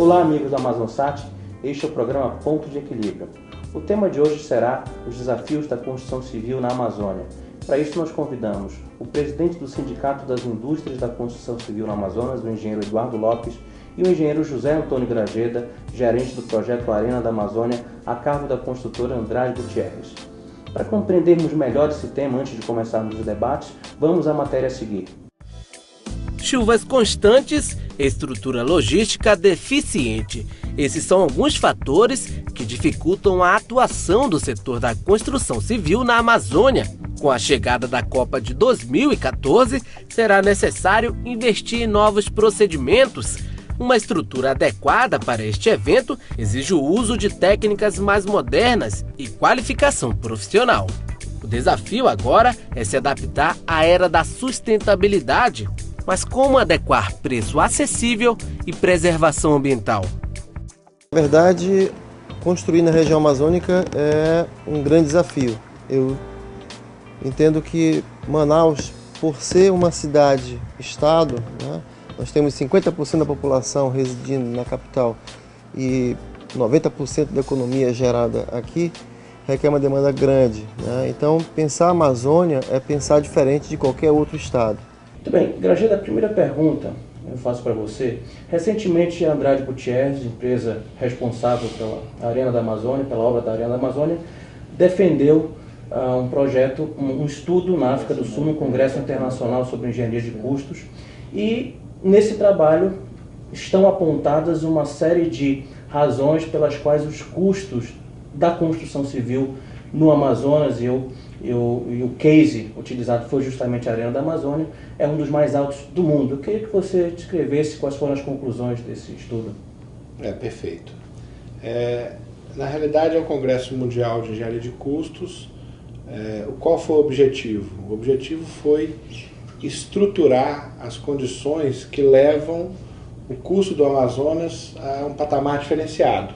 Olá, amigos da AmazonSat, este é o programa Ponto de Equilíbrio. O tema de hoje será os desafios da construção civil na Amazônia. Para isso nós convidamos o presidente do Sindicato das Indústrias da Construção Civil no Amazonas, o engenheiro Eduardo Lopes, e o engenheiro José Antônio Grajeda, gerente do projeto Arena da Amazônia, a cargo da construtora Andrade Gutierrez. Para compreendermos melhor esse tema antes de começarmos os debates, vamos à matéria a seguir. Chuvas constantes, estrutura logística deficiente. Esses são alguns fatores que dificultam a atuação do setor da construção civil na Amazônia. Com a chegada da Copa de 2014, será necessário investir em novos procedimentos. Uma estrutura adequada para este evento exige o uso de técnicas mais modernas e qualificação profissional. O desafio agora é se adaptar à era da sustentabilidade. Mas como adequar preço acessível e preservação ambiental? Na verdade, construir na região amazônica é um grande desafio. Eu entendo que Manaus, por ser uma cidade-estado, né, nós temos 50% da população residindo na capital e 90% da economia gerada aqui, requer uma demanda grande, né? Então, pensar a Amazônia é pensar diferente de qualquer outro estado. Muito bem, Grajeda, a primeira pergunta eu faço para você. Recentemente, a Andrade Gutierrez, empresa responsável pela Arena da Amazônia, pela obra da Arena da Amazônia, defendeu um projeto, um estudo na África do Sul, no Congresso Internacional sobre Engenharia de Custos, e nesse trabalho estão apontadas uma série de razões pelas quais os custos da construção civil no Amazonas, e o case utilizado foi justamente a Arena da Amazônia, é um dos mais altos do mundo. Eu queria que você descrevesse quais foram as conclusões desse estudo. Perfeito. Na realidade é o Congresso Mundial de Engenharia de Custos. Qual foi o objetivo? O objetivo foi estruturar as condições que levam o custo do Amazonas a um patamar diferenciado.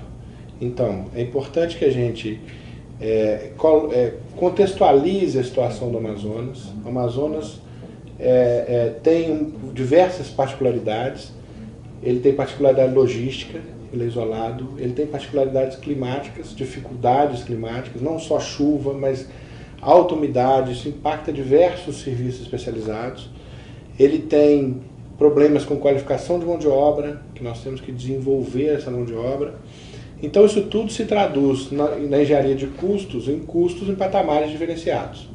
Então, é importante que a gente contextualize a situação do Amazonas. O Amazonas tem diversas particularidades. Ele tem particularidade logística, ele é isolado, ele tem particularidades climáticas, dificuldades climáticas, não só chuva, mas alta umidade, isso impacta diversos serviços especializados. Ele tem problemas com qualificação de mão de obra, que nós temos que desenvolver essa mão de obra. Então isso tudo se traduz na engenharia de custos em patamares diferenciados.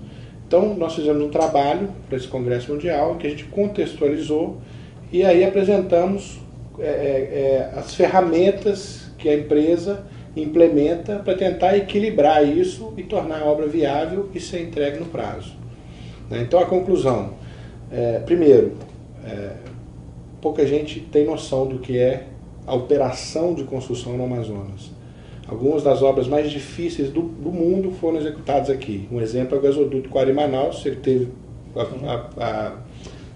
Então nós fizemos um trabalho para esse Congresso Mundial em que a gente contextualizou e aí apresentamos as ferramentas que a empresa implementa para tentar equilibrar isso e tornar a obra viável e ser entregue no prazo. Então a conclusão, primeiro, pouca gente tem noção do que é a operação de construção no Amazonas. Algumas das obras mais difíceis do mundo foram executadas aqui. Um exemplo é o gasoduto Quari-Manaus.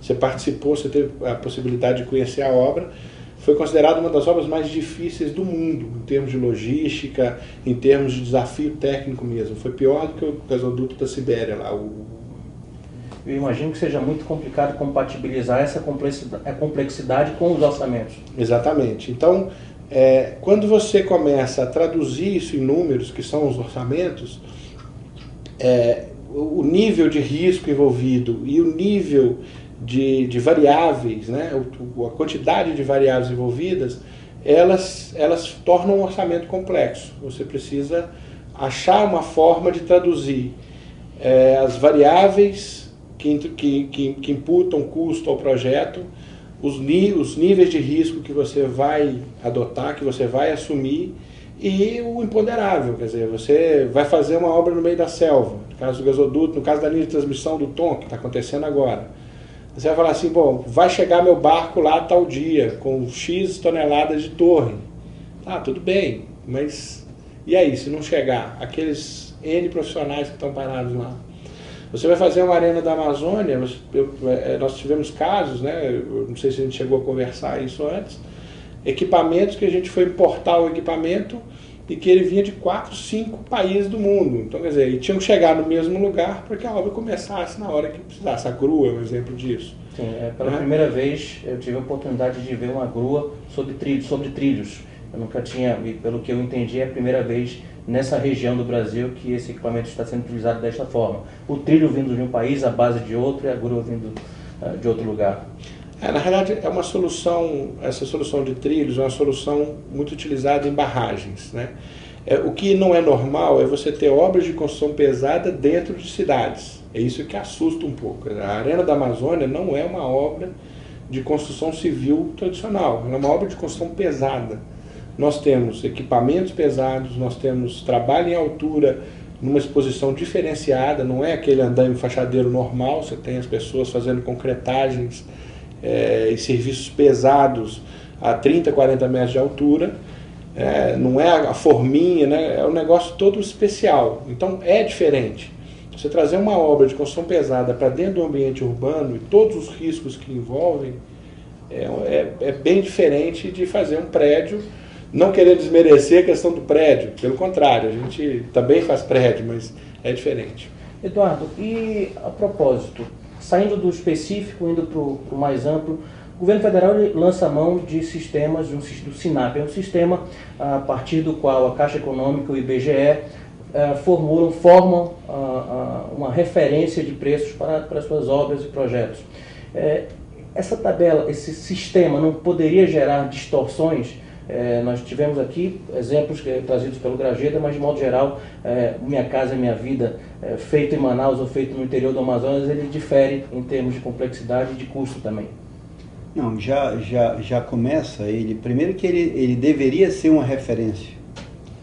Você participou, você teve a possibilidade de conhecer a obra. Foi considerada uma das obras mais difíceis do mundo, em termos de logística, em termos de desafio técnico mesmo. Foi pior do que o gasoduto da Sibéria lá. Eu imagino que seja muito complicado compatibilizar essa complexidade com os orçamentos. Exatamente. Então, quando você começa a traduzir isso em números, que são os orçamentos, o nível de risco envolvido e o nível de variáveis, né, a quantidade de variáveis envolvidas, elas tornam um orçamento complexo. Você precisa achar uma forma de traduzir as variáveis que imputam custo ao projeto, os níveis de risco que você vai adotar, que você vai assumir, e o imponderável, quer dizer, você vai fazer uma obra no meio da selva, no caso do gasoduto, no caso da linha de transmissão do TOM, que está acontecendo agora. Você vai falar assim, bom, vai chegar meu barco lá tal dia, com X toneladas de torre. Tá, tudo bem, mas e aí, se não chegar? Aqueles N profissionais que estão parados lá. Você vai fazer uma Arena da Amazônia, nós tivemos casos, né, eu não sei se a gente chegou a conversar isso antes, equipamentos que a gente foi importar o equipamento e que ele vinha de 4, 5 países do mundo. Então, quer dizer, e tinham que chegar no mesmo lugar para que a obra começasse na hora que precisasse. A grua é um exemplo disso. Sim, pela primeira vez eu tive a oportunidade de ver uma grua sobre trilhos. Eu nunca tinha, e pelo que eu entendi, é a primeira vez nessa região do Brasil que esse equipamento está sendo utilizado desta forma. O trilho vindo de um país, a base de outro, e a grua vindo de outro lugar. Na realidade, é uma solução, essa solução de trilhos é uma solução muito utilizada em barragens, né? O que não é normal é você ter obras de construção pesada dentro de cidades. É isso que assusta um pouco. A Arena da Amazônia não é uma obra de construção civil tradicional, ela é uma obra de construção pesada. Nós temos equipamentos pesados, nós temos trabalho em altura, numa exposição diferenciada, não é aquele andaime fachadeiro normal, você tem as pessoas fazendo concretagens e serviços pesados a 30, 40 metros de altura. Não é a forminha, né? É um negócio todo especial. Então é diferente. Você trazer uma obra de construção pesada para dentro do ambiente urbano e todos os riscos que envolvem é bem diferente de fazer um prédio. Não querer desmerecer a questão do prédio, pelo contrário, a gente também faz prédio, mas é diferente. Eduardo, e a propósito, saindo do específico, indo para o mais amplo, o governo federal lança a mão de sistemas, do SINAP, é um sistema a partir do qual a Caixa Econômica e o IBGE formam uma referência de preços para suas obras e projetos. Essa tabela, esse sistema não poderia gerar distorções? Nós tivemos aqui exemplos trazidos pelo Grajeda, mas de modo geral, Minha Casa Minha Vida, feito em Manaus ou feito no interior do Amazonas, ele difere em termos de complexidade e de custo também. Não, já começa, primeiro que ele deveria ser uma referência,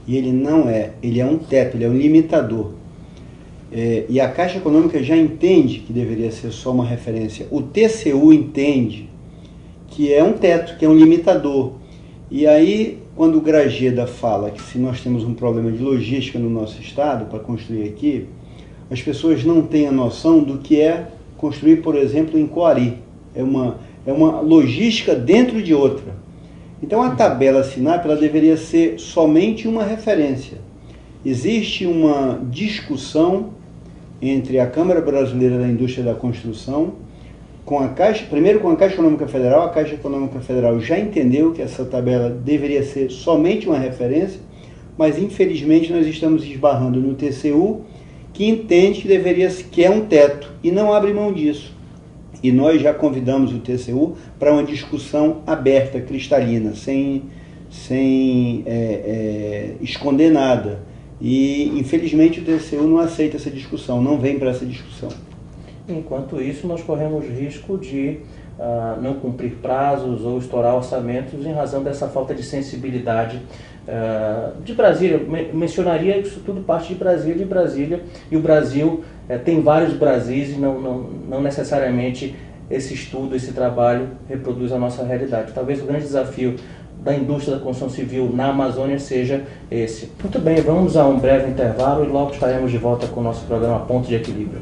e ele não é, ele é um teto, ele é um limitador. E a Caixa Econômica já entende que deveria ser só uma referência. O TCU entende que é um teto, que é um limitador. E aí, quando o Grajeda fala que se nós temos um problema de logística no nosso estado para construir aqui, as pessoas não têm a noção do que é construir, por exemplo, em Coari. É uma logística dentro de outra. Então a tabela SINAP ela deveria ser somente uma referência. Existe uma discussão entre a Câmara Brasileira da Indústria da Construção, primeiro com a Caixa Econômica Federal. A Caixa Econômica Federal já entendeu que essa tabela deveria ser somente uma referência, mas infelizmente nós estamos esbarrando no TCU, que entende que é um teto e não abre mão disso. E nós já convidamos o TCU para uma discussão aberta, cristalina, sem esconder nada. E, infelizmente, o TCU não aceita essa discussão, não vem para essa discussão. Enquanto isso, nós corremos risco de não cumprir prazos ou estourar orçamentos em razão dessa falta de sensibilidade de Brasília. Mencionaria que isso tudo parte de Brasília, e o Brasil tem vários Brasis e não necessariamente esse estudo, esse trabalho reproduz a nossa realidade. Talvez o grande desafio da indústria da construção civil na Amazônia seja esse. Muito bem, vamos a um breve intervalo e logo estaremos de volta com o nosso programa Ponto de Equilíbrio.